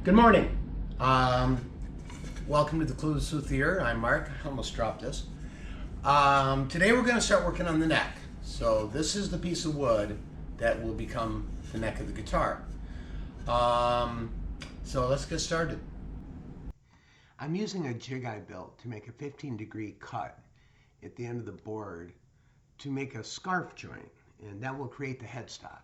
Good morning. Welcome to the Clueless Southier. I'm Mark. I almost dropped this. Today we're going to start working on the neck. So this is the piece of wood that will become the neck of the guitar. So let's get started. I'm using a jig I built to make a 15-degree cut at the end of the board to make a scarf joint, and that will create the headstock.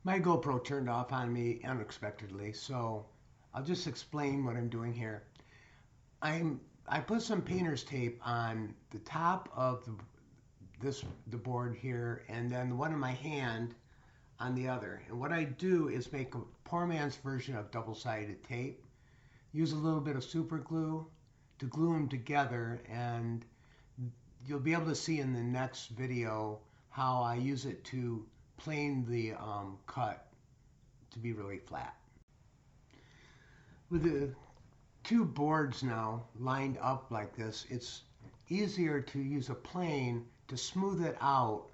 My GoPro turned off on me unexpectedly, so I'll just explain what I'm doing here. I put some painter's tape on the top of the board here, and then one in my hand on the other. And what I do is make a poor man's version of double-sided tape. Use a little bit of super glue to glue them together, and you'll be able to see in the next video how I use it to plane the cut to be really flat. With the two boards now lined up like this, it's easier to use a plane to smooth it out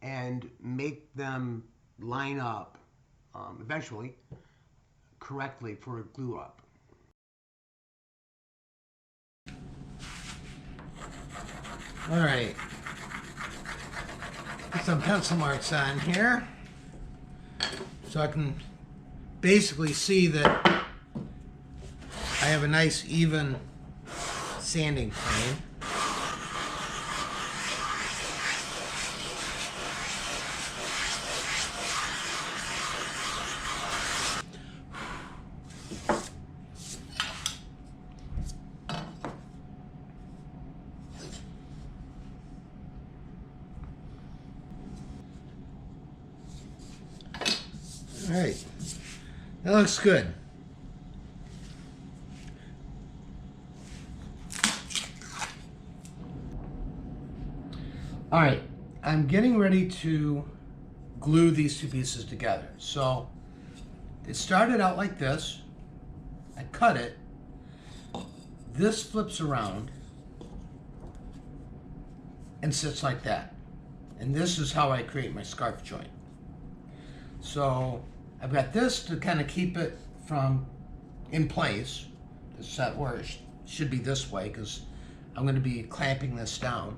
and make them line up eventually correctly for a glue up. All right. Put some pencil marks on here so I can basically see that I have a nice even sanding plane. All right, that looks good. All right, I'm getting ready to glue these two pieces together. So it started out like this. I cut it. This flips around and sits like that. And this is how I create my scarf joint. So I've got this to kind of keep it from in place, to set where it should be this way, because I'm going to be clamping this down.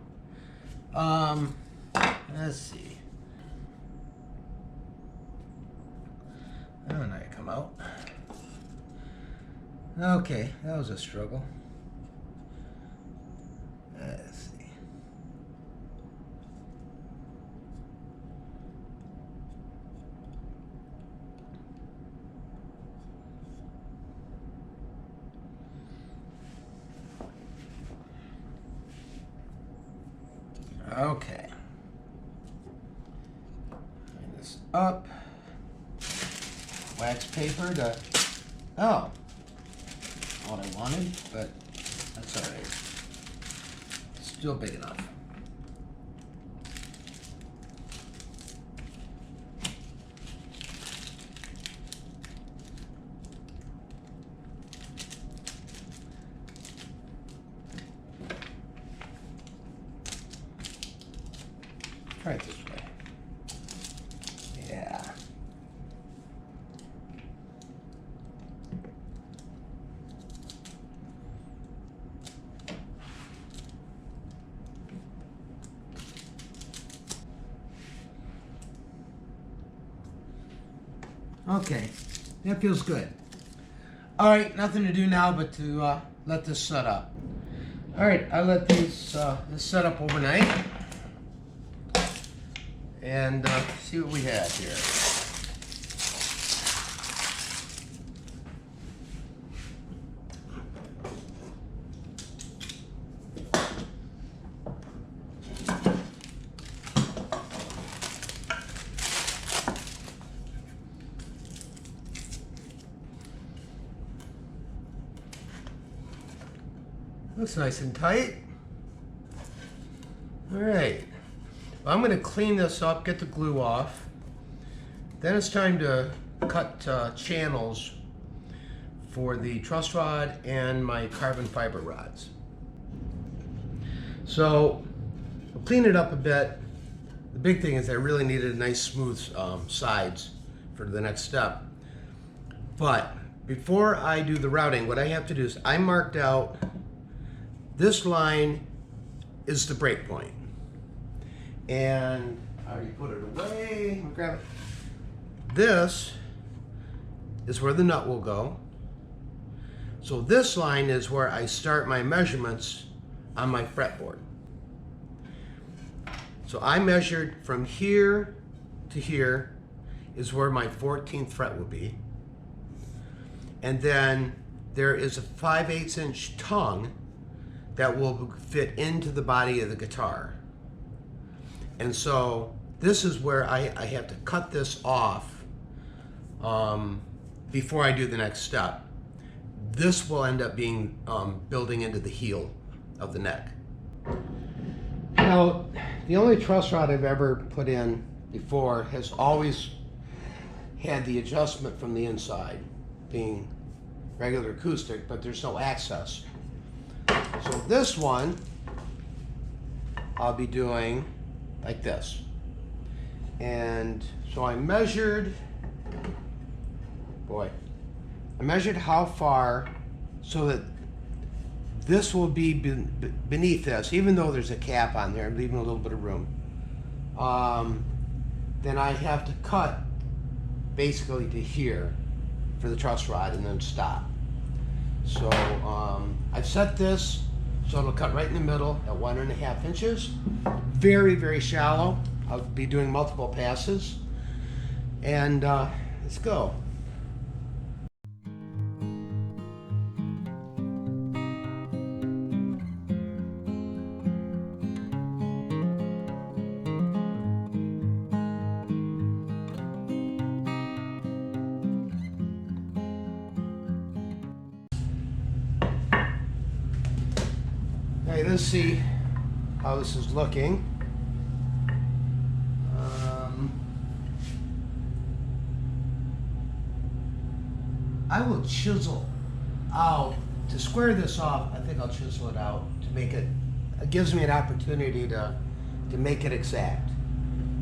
Let's see. Oh, now I come out. Okay, that was a struggle. Let's see. Okay. Bring this up. Wax paper to, oh, what I wanted, but that's all right. Still big enough. Try it this way. Yeah. Okay, that feels good. All right, nothing to do now but to let this set up. All right, I let this set up overnight. And see what we have here. Looks nice and tight. All right. I'm going to clean this up, get the glue off. Then it's time to cut channels for the truss rod and my carbon fiber rods. So I'll clean it up a bit. The big thing is I really needed a nice smooth sides for the next step. But before I do the routing, what I have to do is I marked out this line is the break point. And I already put it away. Let me grab it. This is where the nut will go. So this line is where I start my measurements on my fretboard. So I measured from here to here is where my 14th fret will be. And then there is a 5/8 inch tongue that will fit into the body of the guitar. And so this is where I have to cut this off before I do the next step. This will end up being building into the heel of the neck. Now, the only truss rod I've ever put in before has always had the adjustment from the inside, being regular acoustic, but there's no access. So this one, I'll be doing like this. And so I measured how far so that this will be beneath this, even though there's a cap on there, I'm leaving a little bit of room. Then I have to cut basically to here for the truss rod and then stop. So I've set this so it'll cut right in the middle at 1.5 inches. Very, very shallow. I'll be doing multiple passes. And let's go. Okay, let's see how this is looking. I will chisel out, to square this off, I think I'll chisel it out to make it gives me an opportunity to make it exact.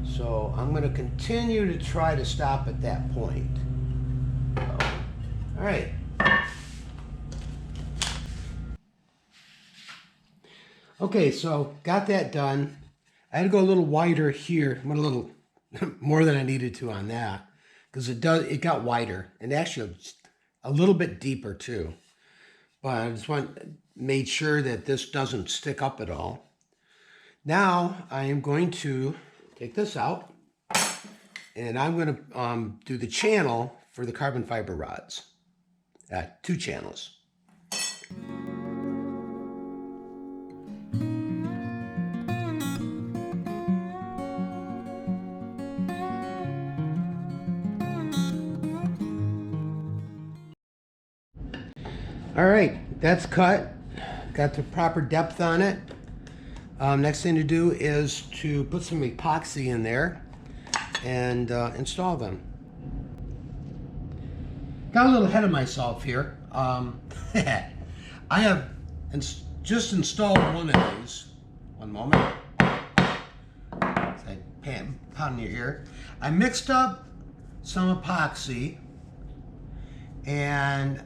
So I'm going to continue to try to stop at that point. So, all right. Okay, so got that done. I had to go a little wider here. Went a little more than I needed to on that because it got wider and actually a little bit deeper too. But I just made sure that this doesn't stick up at all. Now I am going to take this out and I'm going to do the channel for the carbon fiber rods. 2 channels. All right, that's cut. Got the proper depth on it. Next thing to do is to put some epoxy in there and install them. Got a little ahead of myself here. I have just installed one of these. One moment. Pound in your ear. I mixed up some epoxy and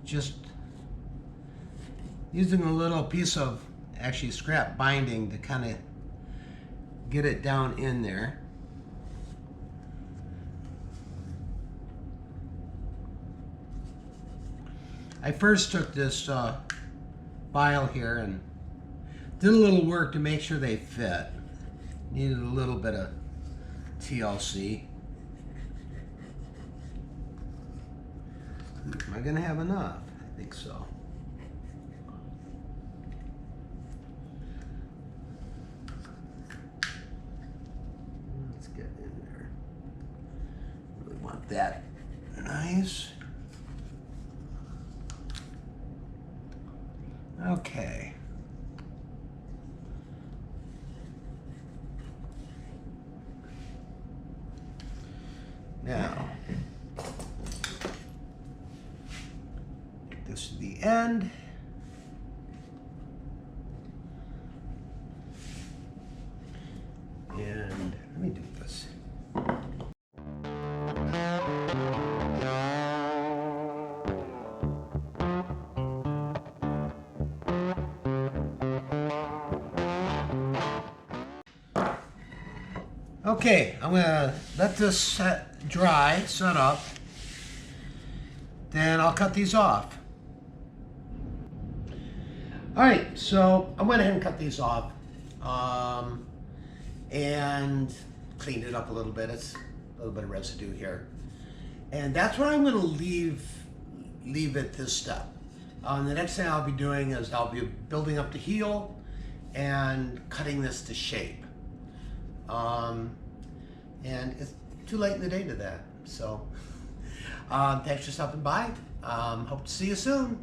just using a little piece of actually scrap binding to kind of get it down in there. I first took this file here and did a little work to make sure they fit. Needed a little bit of TLC. Am I gonna have enough? I think so. Let's get in there. Really want that nice. Okay. Now, get this to the end. And let me do this. Okay, I'm gonna let this set up. Then I'll cut these off. All right, so I went ahead and cut these off, and cleaned it up a little bit. It's a little bit of residue here, and that's what I'm gonna leave at this step. The next thing I'll be doing is I'll be building up the heel and cutting this to shape. And it's too late in the day to that. So thanks for stopping by. Hope to see you soon.